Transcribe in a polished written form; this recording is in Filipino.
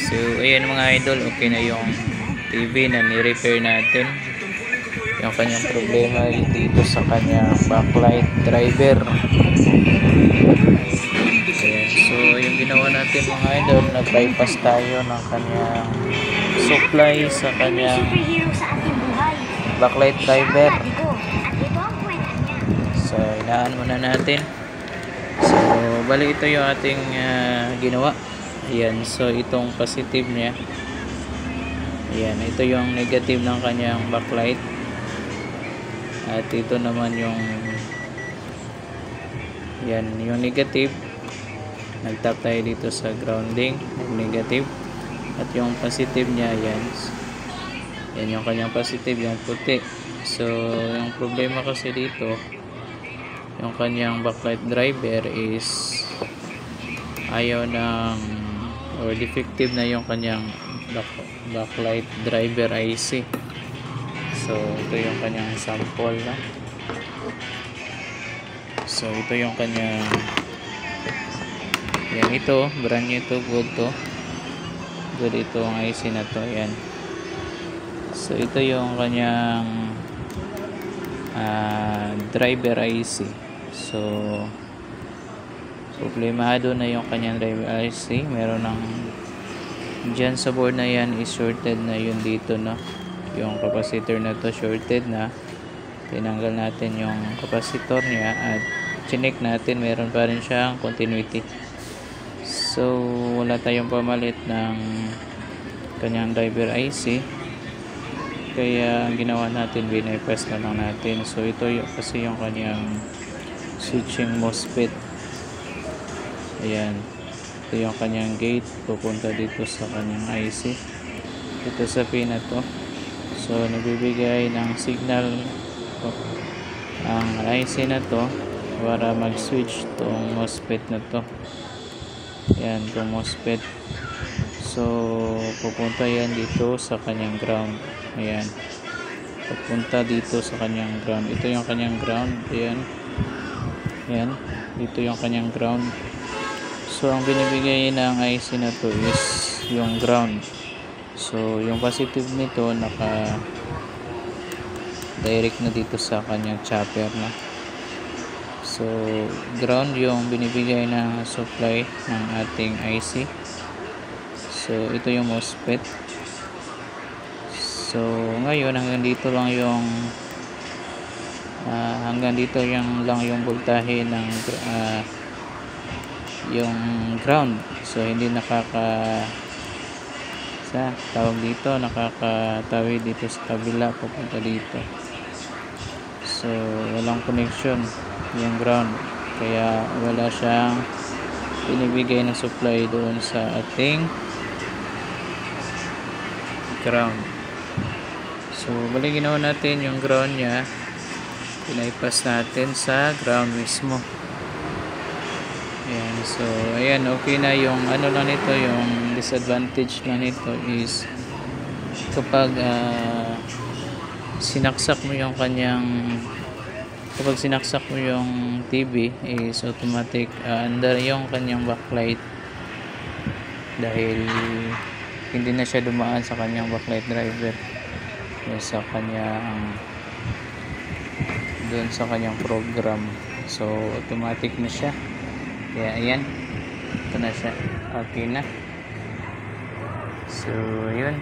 So ayan mga idol, okay na yung TV na ni-repair natin. Yung kanyang problema dito sa kanyang backlight driver. Ayan. So yung ginawa natin mga idol, nag-bypass tayo ng kanyang supply sa kanyang backlight driver. So inaan muna natin. So bali ito yung ating ginawa. Ayan, so itong positive niya. Ayan, ito yung negative ng kanyang backlight. At ito naman yung yan, yung negative. Nagtap tayo dito sa grounding, negative. At yung positive niya, yan. Yan yung kanyang positive, yung puti. So, yung problema kasi dito, yung kanyang backlight driver is ayaw ng or defective na yung kanyang backlight driver IC. So ito yung kanyang sample, no? So ito yung kanyang yan, ito brand new to, good to, good itong IC na to. Yan, so ito yung kanyang driver IC. So problemado na yung kanyang driver IC. Meron ng dyan sa board na yan is shorted na yun dito, no? Yung capacitor na to shorted na. Tinanggal natin yung capacitor niya at chinek natin, meron pa rin siyang continuity. So wala tayong pamalit ng kanyang driver IC, kaya ang ginawa natin, binaypass na lang natin. So ito yung, kasi yung kanyang switching MOSFET. Ayan, ito yung kanyang gate pupunta dito sa kanyang IC, dito sa pin na to. So nagbibigay ng signal ang IC na to para mag switch tong MOSFET na to. Ayan, tong MOSFET. So pupunta yan dito sa kanyang ground. Ayan, pupunta dito sa kanyang ground. Ito yung kanyang ground. Ayan, ayan, dito yung kanyang ground. So ang binibigay ng IC na to is yung ground. So yung positive nito naka direct na dito sa kanyang chopper na. So ground yung binibigay na supply ng ating IC. So ito yung MOSFET. So ngayon hanggang dito lang yung lang yung voltahe ng yung ground. So hindi nakakatawid dito sa kabila papunta dito. So walang connection yung ground, kaya wala siyang binibigay na supply doon sa ating ground. So bali ginawa natin yung ground nya, pinaipas natin sa ground mismo. Ayan, so ayan, okay na. Yung ano lang nito, yung disadvantage lang nito is kapag sinaksak mo yung TV is automatic under yung kanyang backlight, dahil hindi na siya dumaan sa kanyang backlight driver, sa kanyang doon sa kanyang program. So automatic na siya. Kaya ayan, ito na siya, okay na. So yun.